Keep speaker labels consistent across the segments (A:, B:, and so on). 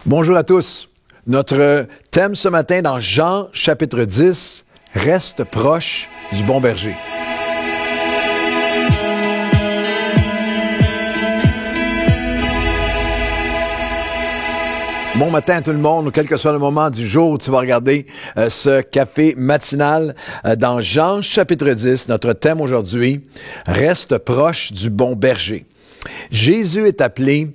A: Bonjour à tous. Notre thème ce matin dans Jean chapitre 10, reste proche du bon berger. Bon matin à tout le monde, quel que soit le moment du jour où tu vas regarder ce café matinal dans Jean chapitre 10. Notre thème aujourd'hui, reste proche du bon berger. Jésus est appelé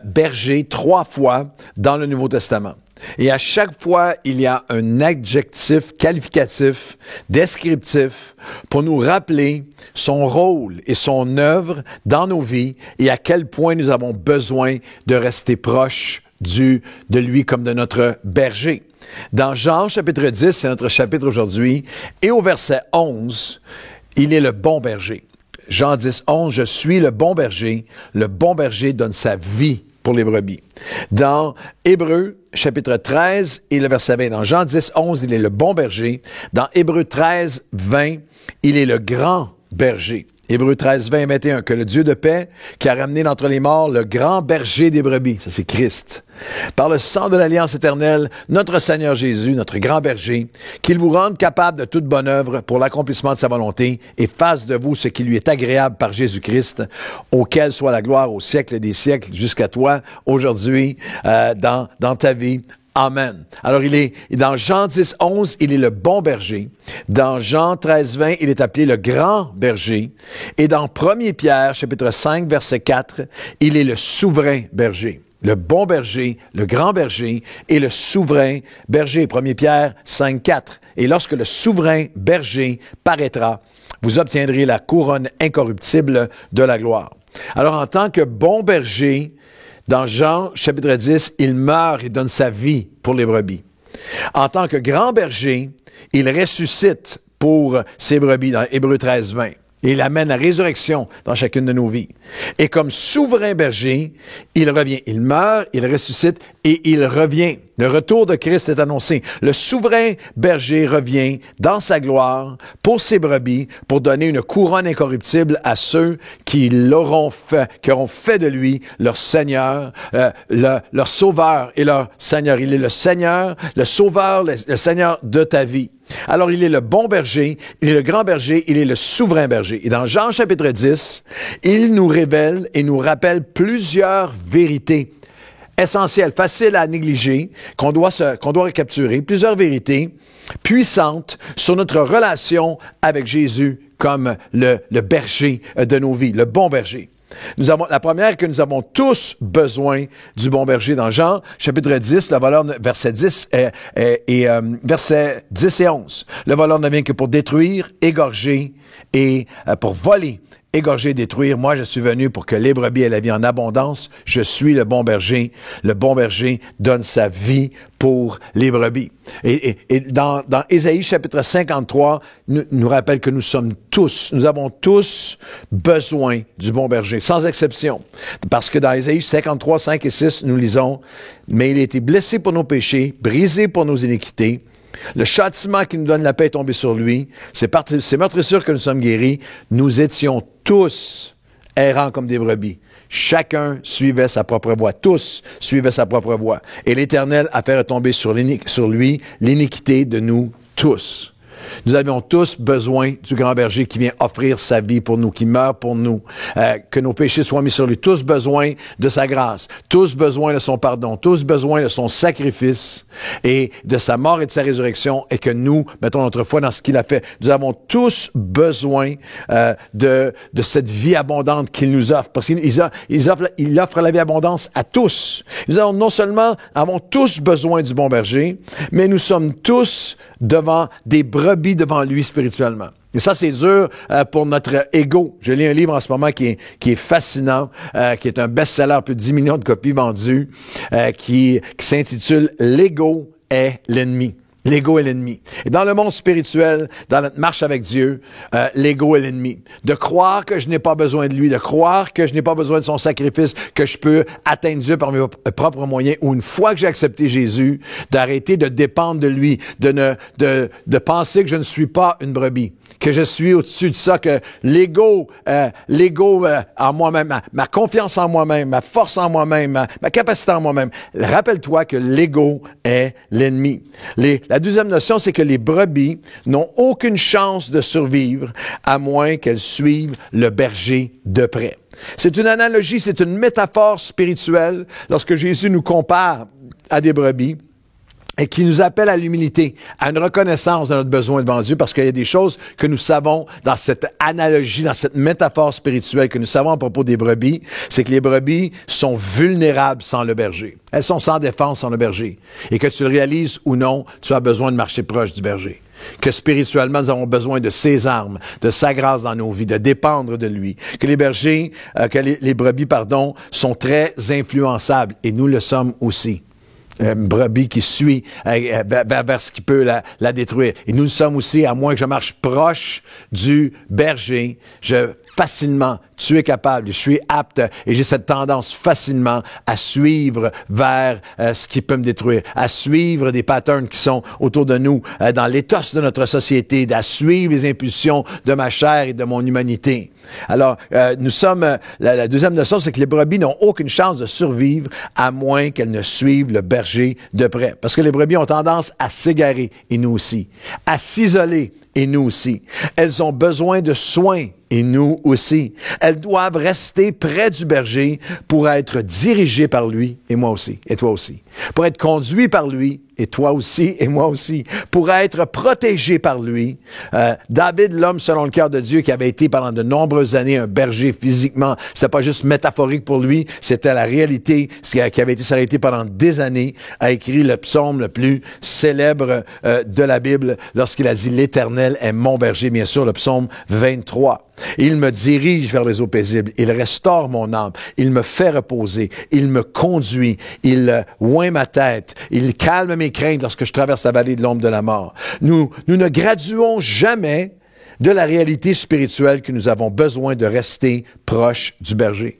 A: berger 3 fois dans le Nouveau Testament. Et à chaque fois, il y a un adjectif qualificatif, descriptif, pour nous rappeler son rôle et son œuvre dans nos vies et à quel point nous avons besoin de rester proches de lui comme de notre berger. Dans Jean chapitre 10, c'est notre chapitre aujourd'hui, et au verset 11, il est le bon berger. Jean 10, 11, je suis le bon berger donne sa vie pour les brebis. Dans Hébreux, chapitre 13 et le verset 20, dans Jean 10, 11, il est le bon berger. Dans Hébreux 13, 20, il est le grand berger. Hébreux 13, 20 et 21, que le Dieu de paix, qui a ramené d'entre les morts le grand berger des brebis, ça c'est Christ, par le sang de l'Alliance éternelle, notre Seigneur Jésus, notre grand berger, qu'il vous rende capable de toute bonne œuvre pour l'accomplissement de sa volonté et fasse de vous ce qui lui est agréable par Jésus-Christ, auquel soit la gloire au siècle des siècles, jusqu'à toi, aujourd'hui, dans ta vie. Amen. Alors, il est dans Jean 10, 11, il est le bon berger. Dans Jean 13, 20, il est appelé le grand berger. Et dans 1 Pierre, chapitre 5, verset 4, il est le souverain berger. Le bon berger, le grand berger et le souverain berger. 1 Pierre 5, 4. Et lorsque le souverain berger paraîtra, vous obtiendrez la couronne incorruptible de la gloire. Alors, en tant que bon berger, dans Jean, chapitre 10, il meurt et donne sa vie pour les brebis. En tant que grand berger, il ressuscite pour ses brebis dans Hébreux 13, 20. Et il amène la résurrection dans chacune de nos vies. Et comme souverain berger, il revient. Il meurt, il ressuscite et il revient. Le retour de Christ est annoncé. Le souverain berger revient dans sa gloire pour ses brebis, pour donner une couronne incorruptible à ceux qui l'auront fait, qui auront fait de lui leur Seigneur, leur Sauveur et leur Seigneur. Il est le Seigneur, le Sauveur, le Seigneur de ta vie. Alors, il est le bon berger, il est le grand berger, il est le souverain berger. Et dans Jean chapitre 10, il nous révèle et nous rappelle plusieurs vérités essentielles, faciles à négliger, qu'on doit capturer, plusieurs vérités puissantes sur notre relation avec Jésus comme le berger de nos vies, le bon berger. La première, que nous avons tous besoin du bon berger. Dans Jean, chapitre 10, le voleur, verset 10 verset 10 et 11. Le voleur ne vient que pour détruire, égorger et pour voler, égorger, détruire. Moi, je suis venu pour que les brebis aient la vie en abondance. Je suis le bon berger. Le bon berger donne sa vie pour les brebis. Et dans Ésaïe, chapitre 53, nous rappelle que nous avons tous besoin du bon berger, sans exception. Parce que dans Ésaïe 53, 5 et 6, nous lisons, « Mais il a été blessé pour nos péchés, brisé pour nos iniquités. Le châtiment qui nous donne la paix est tombé sur lui. C'est par ses meurtrissures que nous sommes guéris. Nous étions tous errants comme des brebis. Chacun suivait sa propre voie. Tous suivaient sa propre voie. Et l'Éternel a fait retomber sur lui l'iniquité de nous tous. » Nous avions tous besoin du grand berger qui vient offrir sa vie pour nous, qui meurt pour nous, que nos péchés soient mis sur lui. Tous besoin de sa grâce, tous besoin de son pardon, tous besoin de son sacrifice et de sa mort et de sa résurrection, et que nous mettons notre foi dans ce qu'il a fait. Nous avons tous besoin de cette vie abondante qu'il nous offre, parce qu'il offre la vie abondante à tous. Nous avons tous besoin du bon berger, mais nous sommes tous devant des brebis devant lui spirituellement. Et ça, c'est dur pour notre ego. Je lis un livre en ce moment qui est fascinant, qui est un best-seller, plus de 10 millions de copies vendues, qui s'intitule « L'ego est l'ennemi ». L'ego est l'ennemi. Et dans le monde spirituel, dans notre marche avec Dieu, l'ego est l'ennemi. De croire que je n'ai pas besoin de lui, de croire que je n'ai pas besoin de son sacrifice, que je peux atteindre Dieu par mes propres moyens, ou une fois que j'ai accepté Jésus, d'arrêter de dépendre de lui, de penser que je ne suis pas une brebis, que je suis au-dessus de ça, que l'ego en moi-même, ma confiance en moi-même, ma force en moi-même, ma capacité en moi-même. Rappelle-toi que l'ego est l'ennemi. La deuxième notion, c'est que les brebis n'ont aucune chance de survivre à moins qu'elles suivent le berger de près. C'est une analogie, c'est une métaphore spirituelle lorsque Jésus nous compare à des brebis et qui nous appelle à l'humilité, à une reconnaissance de notre besoin devant Dieu, parce qu'il y a des choses que nous savons dans cette analogie, dans cette métaphore spirituelle que nous savons à propos des brebis, c'est que les brebis sont vulnérables sans le berger. Elles sont sans défense sans le berger. Et que tu le réalises ou non, tu as besoin de marcher proche du berger. Que spirituellement, nous avons besoin de ses armes, de sa grâce dans nos vies, de dépendre de lui. Que les bergers, les brebis, sont très influençables, et nous le sommes aussi. Une brebis qui suit vers ce qui peut la détruire. Et nous le sommes aussi, à moins que je marche proche du berger, facilement, tu es capable, je suis apte et j'ai cette tendance facilement à suivre vers ce qui peut me détruire, à suivre des patterns qui sont autour de nous, dans l'éthos de notre société, à suivre les impulsions de ma chair et de mon humanité. Alors, la deuxième notion, c'est que les brebis n'ont aucune chance de survivre à moins qu'elles ne suivent le berger de près. Parce que les brebis ont tendance à s'égarer, et nous aussi, à s'isoler, et nous aussi. Elles ont besoin de soins, et nous aussi. Elles doivent rester près du berger pour être dirigées par lui, et moi aussi, et toi aussi. Pour être conduits par lui, et toi aussi, et moi aussi. Pour être protégés par lui. David, l'homme selon le cœur de Dieu, qui avait été pendant de nombreuses années un berger physiquement, c'était pas juste métaphorique pour lui, c'était la réalité, qui avait été s'arrêter pendant des années, a écrit le psaume le plus célèbre de la Bible, lorsqu'il a dit « L'Éternel est mon berger », bien sûr, le psaume 23. Il me dirige vers les eaux paisibles. Il restaure mon âme. Il me fait reposer. Il me conduit. Il oint ma tête. Il calme mes craintes lorsque je traverse la vallée de l'ombre de la mort. Nous ne graduons jamais de la réalité spirituelle que nous avons besoin de rester proche du berger.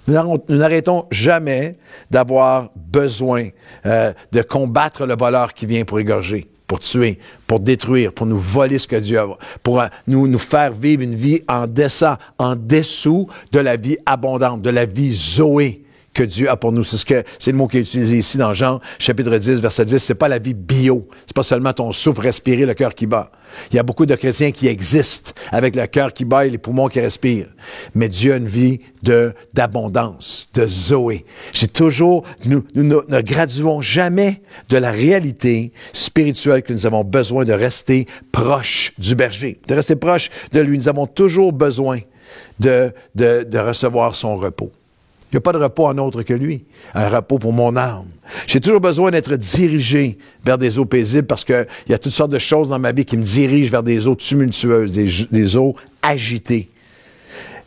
A: Nous n'arrêtons jamais d'avoir besoin de combattre le voleur qui vient pour égorger, pour tuer, pour détruire, pour nous voler ce que Dieu a, pour nous faire vivre une vie en dessous de la vie abondante, de la vie Zoé que Dieu a pour nous. C'est le mot qui est utilisé ici dans Jean, chapitre 10, verset 10. C'est pas la vie bio. C'est pas seulement ton souffle respirer, le cœur qui bat. Il y a beaucoup de chrétiens qui existent avec le cœur qui bat et les poumons qui respirent. Mais Dieu a une vie d'abondance, de Zoé. Nous ne graduons jamais de la réalité spirituelle que nous avons besoin de rester proche du berger, de rester proche de lui. Nous avons toujours besoin de recevoir son repos. Il n'y a pas de repos en autre que lui. Un repos pour mon âme. J'ai toujours besoin d'être dirigé vers des eaux paisibles parce qu'il y a toutes sortes de choses dans ma vie qui me dirigent vers des eaux tumultueuses, des eaux agitées.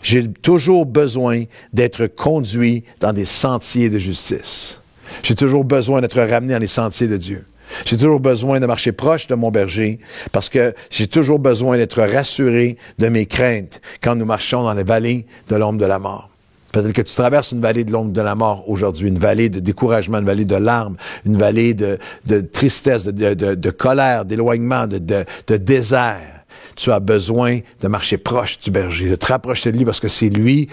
A: J'ai toujours besoin d'être conduit dans des sentiers de justice. J'ai toujours besoin d'être ramené dans les sentiers de Dieu. J'ai toujours besoin de marcher proche de mon berger parce que j'ai toujours besoin d'être rassuré de mes craintes quand nous marchons dans les vallées de l'ombre de la mort. Peut-être que tu traverses une vallée de l'ombre de la mort aujourd'hui, une vallée de découragement, une vallée de larmes, une vallée de tristesse, de colère, d'éloignement, de désert. Tu as besoin de marcher proche du berger, de te rapprocher de lui parce que c'est lui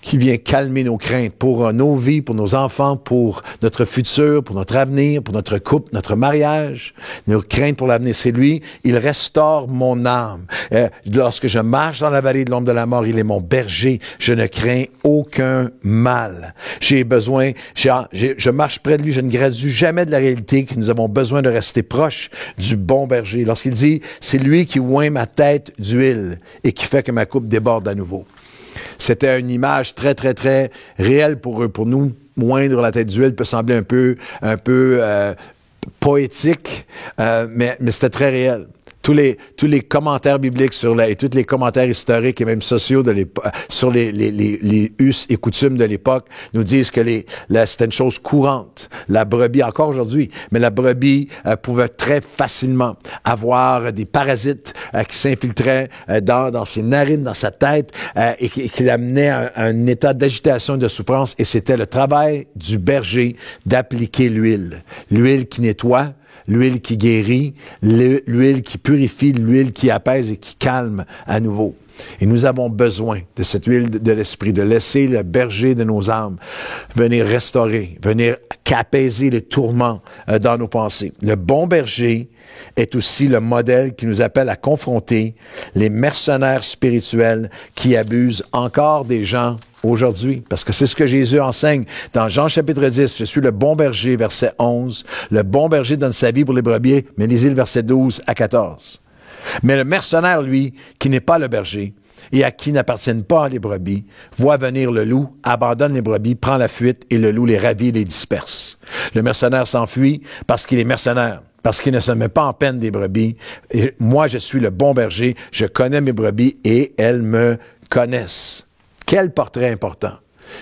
A: qui vient calmer nos craintes pour nos vies, pour nos enfants, pour notre futur, pour notre avenir, pour notre couple, notre mariage, nos craintes pour l'avenir. C'est lui, il restaure mon âme. Lorsque je marche dans la vallée de l'ombre de la mort, il est mon berger. Je ne crains aucun mal. Je marche près de lui, je ne gradue jamais de la réalité que nous avons besoin de rester proche du bon berger. Lorsqu'il dit, c'est lui qui oint ma tête d'huile et qui fait que ma coupe déborde à nouveau. C'était une image très, très, très réelle pour eux. Pour nous, moindre la tête d'huile peut sembler un peu poétique, mais c'était très réel. tous les commentaires bibliques et tous les commentaires historiques et même sociaux sur les us et coutumes de l'époque nous disent que c'était une chose courante. La brebis, encore aujourd'hui, mais la brebis pouvait très facilement avoir des parasites qui s'infiltraient dans ses narines, dans sa tête et qui l'amenaient à un état d'agitation et de souffrance. Et c'était le travail du berger d'appliquer l'huile. L'huile qui nettoie, l'huile qui guérit, l'huile qui purifie, l'huile qui apaise et qui calme à nouveau. Et nous avons besoin de cette huile de l'esprit, de laisser le berger de nos âmes venir restaurer, venir apaiser les tourments dans nos pensées. Le bon berger est aussi le modèle qui nous appelle à confronter les mercenaires spirituels qui abusent encore des gens aujourd'hui, parce que c'est ce que Jésus enseigne dans Jean chapitre 10. Je suis le bon berger, verset 11. Le bon berger donne sa vie pour les brebis, mais lisez le verset 12 à 14. Mais le mercenaire, lui, qui n'est pas le berger et à qui n'appartiennent pas les brebis, voit venir le loup, abandonne les brebis, prend la fuite et le loup les ravit et les disperse. Le mercenaire s'enfuit parce qu'il est mercenaire, parce qu'il ne se met pas en peine des brebis. Et moi, je suis le bon berger, je connais mes brebis et elles me connaissent. Quel portrait important!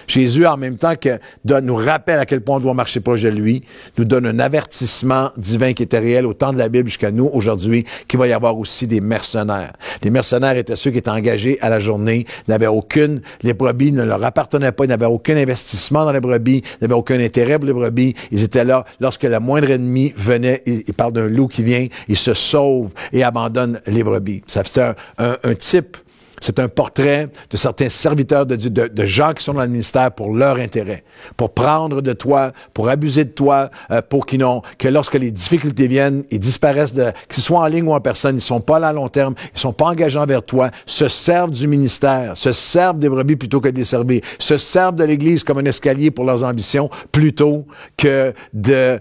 A: Jésus, en même temps que nous rappelle à quel point on doit marcher proche de lui, nous donne un avertissement divin qui était réel au temps de la Bible jusqu'à nous aujourd'hui, qu'il va y avoir aussi des mercenaires. Les mercenaires étaient ceux qui étaient engagés à la journée, les brebis ne leur appartenaient pas, ils n'avaient aucun investissement dans les brebis, ils n'avaient aucun intérêt pour les brebis, ils étaient là lorsque le moindre ennemi venait, il parle d'un loup qui vient, il se sauve et abandonne les brebis. Ça, c'est un type. C'est un portrait de certains serviteurs de Dieu, de gens qui sont dans le ministère pour leur intérêt, pour prendre de toi, pour abuser de toi, que lorsque les difficultés viennent, ils disparaissent, qu'ils soient en ligne ou en personne, ils sont pas là à long terme, ils sont pas engageants vers toi, se servent du ministère, se servent des brebis plutôt que de les servir, se servent de l'Église comme un escalier pour leurs ambitions plutôt que de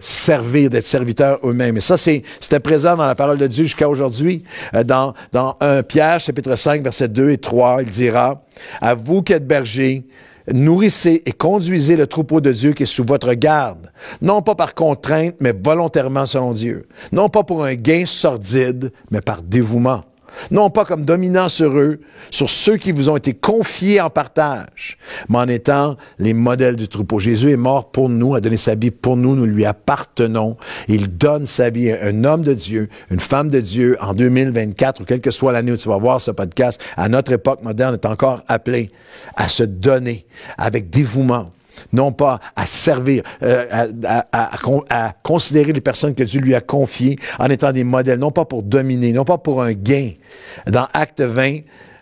A: servir, d'être serviteurs eux-mêmes. Et ça, c'était présent dans la parole de Dieu jusqu'à aujourd'hui, dans 1 Pierre, chapitre 5, versets 2 et 3, il dira, « À vous qui êtes bergers, nourrissez et conduisez le troupeau de Dieu qui est sous votre garde, non pas par contrainte, mais volontairement selon Dieu, non pas pour un gain sordide, mais par dévouement. Non pas comme dominant sur eux, sur ceux qui vous ont été confiés en partage, mais en étant les modèles du troupeau. Jésus est mort pour nous, a donné sa vie pour nous, nous lui appartenons. Il donne sa vie à un homme de Dieu, une femme de Dieu, en 2024, ou quelle que soit l'année où tu vas voir ce podcast, à notre époque moderne, est encore appelé à se donner avec dévouement. Non pas à servir, à considérer les personnes que Dieu lui a confiées en étant des modèles, non pas pour dominer, non pas pour un gain. Dans Acte 20,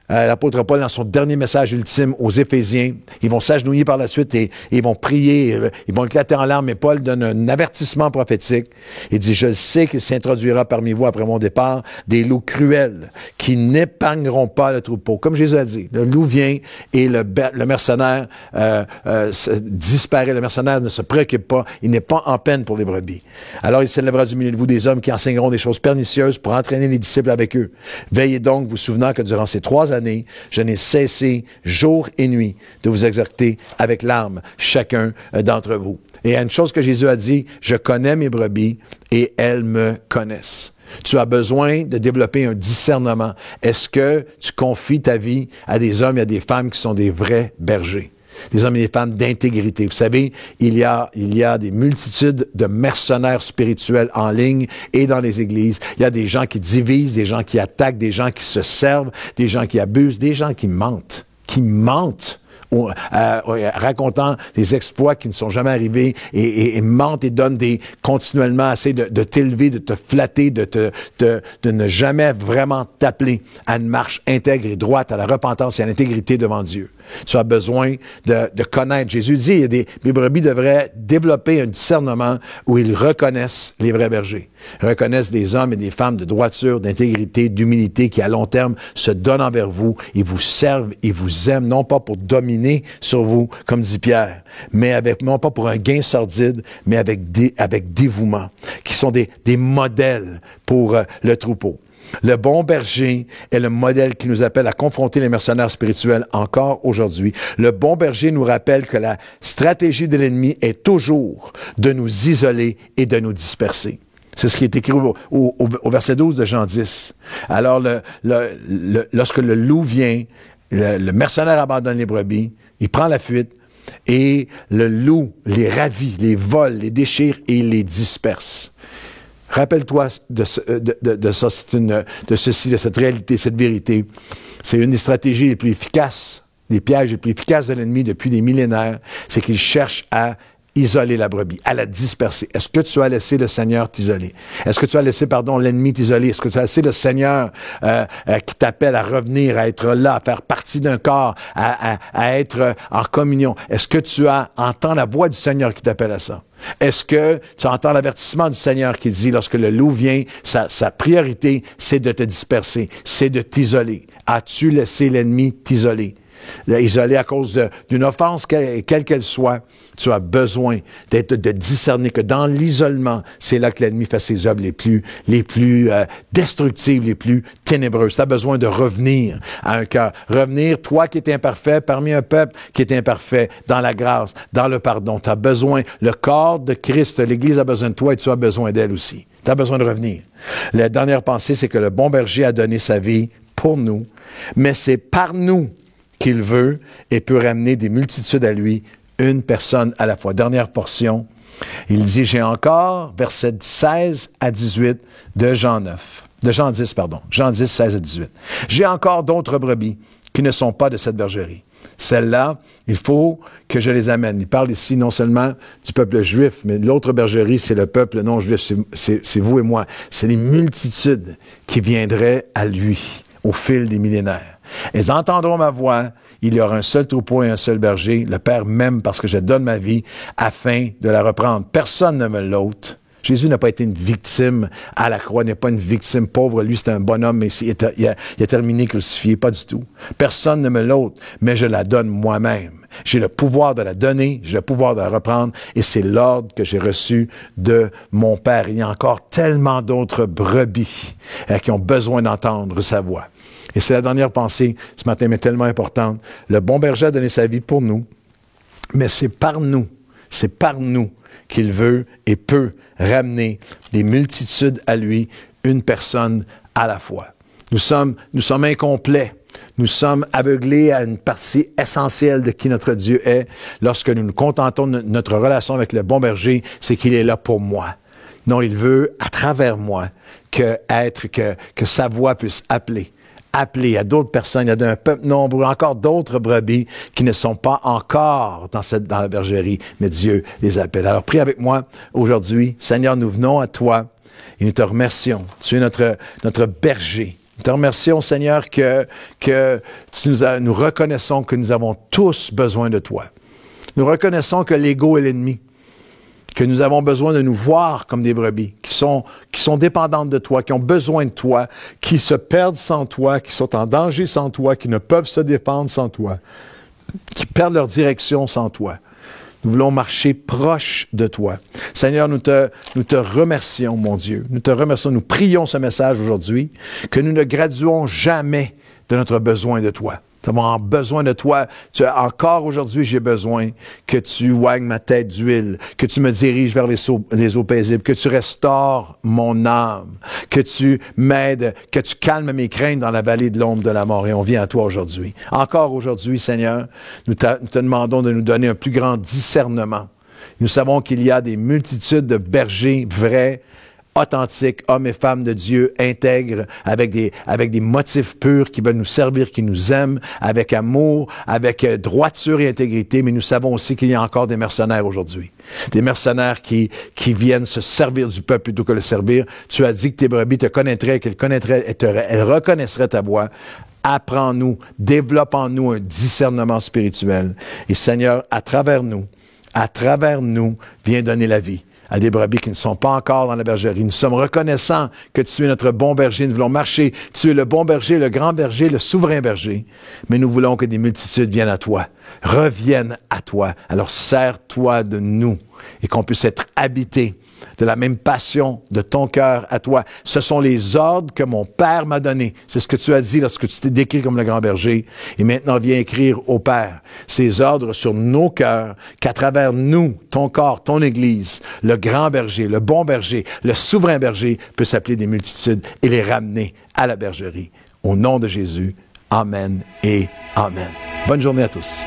A: l'apôtre Paul, dans son dernier message ultime aux Éphésiens, ils vont s'agenouiller par la suite et ils vont prier, ils vont éclater en larmes, mais Paul donne un avertissement prophétique. Il dit, je sais qu'il s'introduira parmi vous après mon départ des loups cruels qui n'épargneront pas le troupeau. Comme Jésus a dit, le loup vient et le mercenaire disparaît. Le mercenaire ne se préoccupe pas, il n'est pas en peine pour les brebis. Alors il s'élèvera du milieu de vous des hommes qui enseigneront des choses pernicieuses pour entraîner les disciples avec eux. Veillez donc, vous souvenant que durant ces 3 années, je n'ai cessé jour et nuit de vous exhorter avec larmes, chacun d'entre vous. Et il y a une chose que Jésus a dit, je connais mes brebis et elles me connaissent. Tu as besoin de développer un discernement. Est-ce que tu confies ta vie à des hommes et à des femmes qui sont des vrais bergers? Des hommes et des femmes d'intégrité. Vous savez, il y a des multitudes de mercenaires spirituels en ligne et dans les églises. Il y a des gens qui divisent, des gens qui attaquent, des gens qui se servent, des gens qui abusent, des gens qui mentent. Racontant des exploits qui ne sont jamais arrivés et mentent et donnent continuellement assez de t'élever, de te flatter, de ne jamais vraiment t'appeler à une marche intègre et droite, à la repentance et à l'intégrité devant Dieu. Tu as besoin de connaître. Jésus dit, les brebis devraient développer un discernement où ils reconnaissent les vrais bergers. Ils reconnaissent des hommes et des femmes de droiture, d'intégrité, d'humilité qui, à long terme, se donnent envers vous, ils vous servent, ils vous aiment, non pas pour dominer sur vous, comme dit Pierre, mais non pas pour un gain sordide, mais avec dévouement, qui sont des modèles pour le troupeau. Le bon berger est le modèle qui nous appelle à confronter les mercenaires spirituels encore aujourd'hui. Le bon berger nous rappelle que la stratégie de l'ennemi est toujours de nous isoler et de nous disperser. C'est ce qui est écrit au verset 12 de Jean 10. Alors, lorsque le loup vient, le mercenaire abandonne les brebis, il prend la fuite, et le loup les ravit, les vole, les déchire et les disperse. Rappelle-toi de ça, de ceci, de cette réalité, cette vérité. C'est une des stratégies les plus efficaces, des pièges les plus efficaces de l'ennemi depuis des millénaires, c'est qu'il cherche à isoler la brebis, à la disperser. Est-ce que tu as laissé le Seigneur t'isoler? Est-ce que tu as laissé, l'ennemi t'isoler? Est-ce que tu as laissé le Seigneur qui t'appelle à revenir, à être là, à faire partie d'un corps, à être en communion? Est-ce que tu entends la voix du Seigneur qui t'appelle à ça? Est-ce que tu entends l'avertissement du Seigneur qui dit, lorsque le loup vient, sa priorité, c'est de te disperser, c'est de t'isoler. As-tu laissé l'ennemi t'isoler? Isolé à cause d'une offense, quelle qu'elle soit, tu as besoin de discerner que dans l'isolement, c'est là que l'ennemi fait ses œuvres les plus destructives, les plus ténébreuses. Tu as besoin de revenir à un cœur. Revenir, toi qui es imparfait, parmi un peuple qui est imparfait, dans la grâce, dans le pardon. Tu as besoin, le corps de Christ, l'Église a besoin de toi et tu as besoin d'elle aussi. Tu as besoin de revenir. La dernière pensée, c'est que le bon berger a donné sa vie pour nous, mais c'est par nous qu'il veut et peut ramener des multitudes à lui, une personne à la fois. Dernière portion, il dit, j'ai encore, versets 16 à 18 de Jean 10, Jean 10, 16 à 18. J'ai encore d'autres brebis qui ne sont pas de cette bergerie. Celles-là, il faut que je les amène. Il parle ici non seulement du peuple juif, mais de l'autre bergerie, c'est le peuple non juif, c'est vous et moi. C'est les multitudes qui viendraient à lui au fil des millénaires. Ils entendront ma voix, il y aura un seul troupeau et un seul berger, le Père m'aime parce que je donne ma vie afin de la reprendre. Personne ne me l'ôte. Jésus n'a pas été une victime à la croix, n'est pas une victime pauvre. Lui, c'est un bonhomme, mais il a terminé crucifié. Pas du tout. Personne ne me l'ôte, mais je la donne moi-même. J'ai le pouvoir de la donner, j'ai le pouvoir de la reprendre, et c'est l'ordre que j'ai reçu de mon Père. Il y a encore tellement d'autres brebis qui ont besoin d'entendre sa voix. Et c'est la dernière pensée ce matin, mais tellement importante. Le bon berger a donné sa vie pour nous, mais c'est par nous qu'il veut et peut ramener des multitudes à lui, une personne à la fois. Nous sommes incomplets. Nous sommes aveuglés à une partie essentielle de qui notre Dieu est. Lorsque nous nous contentons de notre relation avec le bon berger, c'est qu'il est là pour moi. Non, il veut, à travers moi, que sa voix puisse appeler à d'autres personnes. Il y a un peuple nombreux, encore d'autres brebis qui ne sont pas encore dans la bergerie, mais Dieu les appelle. Alors, prie avec moi aujourd'hui. Seigneur, nous venons à toi et nous te remercions. Tu es notre berger. Nous te remercions, Seigneur, que nous reconnaissons que nous avons tous besoin de toi. Nous reconnaissons que l'ego est l'ennemi, que nous avons besoin de nous voir comme des brebis, qui sont dépendantes de toi, qui ont besoin de toi, qui se perdent sans toi, qui sont en danger sans toi, qui ne peuvent se défendre sans toi, qui perdent leur direction sans toi. Nous voulons marcher proche de toi. Seigneur, nous te remercions, mon Dieu. Nous te remercions, nous prions ce message aujourd'hui, que nous ne graduons jamais de notre besoin de toi. Nous avons besoin de toi. Encore aujourd'hui, j'ai besoin que tu oignes ma tête d'huile, que tu me diriges vers les eaux paisibles, que tu restaures mon âme, que tu m'aides, que tu calmes mes craintes dans la vallée de l'ombre de la mort. Et on vient à toi aujourd'hui. Encore aujourd'hui, Seigneur, nous te demandons de nous donner un plus grand discernement. Nous savons qu'il y a des multitudes de bergers vrais, authentiques, hommes et femmes de Dieu, intègres, avec des motifs purs qui veulent nous servir, qui nous aiment, avec amour, avec droiture et intégrité, mais nous savons aussi qu'il y a encore des mercenaires aujourd'hui. Des mercenaires qui viennent se servir du peuple plutôt que le servir. Tu as dit que tes brebis te connaîtraient, elles reconnaîtraient ta voix. Apprends-nous, développe en nous un discernement spirituel. Et Seigneur, à travers nous, viens donner la vie à des brebis qui ne sont pas encore dans la bergerie. Nous sommes reconnaissants que tu es notre bon berger. Nous voulons marcher. Tu es le bon berger, le grand berger, le souverain berger. Mais nous voulons que des multitudes viennent à toi reviennent à toi. Alors, sers-toi de nous et qu'on puisse être habité de la même passion de ton cœur à toi. Ce sont les ordres que mon Père m'a donnés. C'est ce que tu as dit lorsque tu t'es décrit comme le grand berger. Et maintenant, viens écrire au Père ces ordres sur nos cœurs, qu'à travers nous, ton corps, ton Église, le grand berger, le bon berger, le souverain berger peut s'appeler des multitudes et les ramener à la bergerie. Au nom de Jésus, amen et amen. Bonne journée à tous.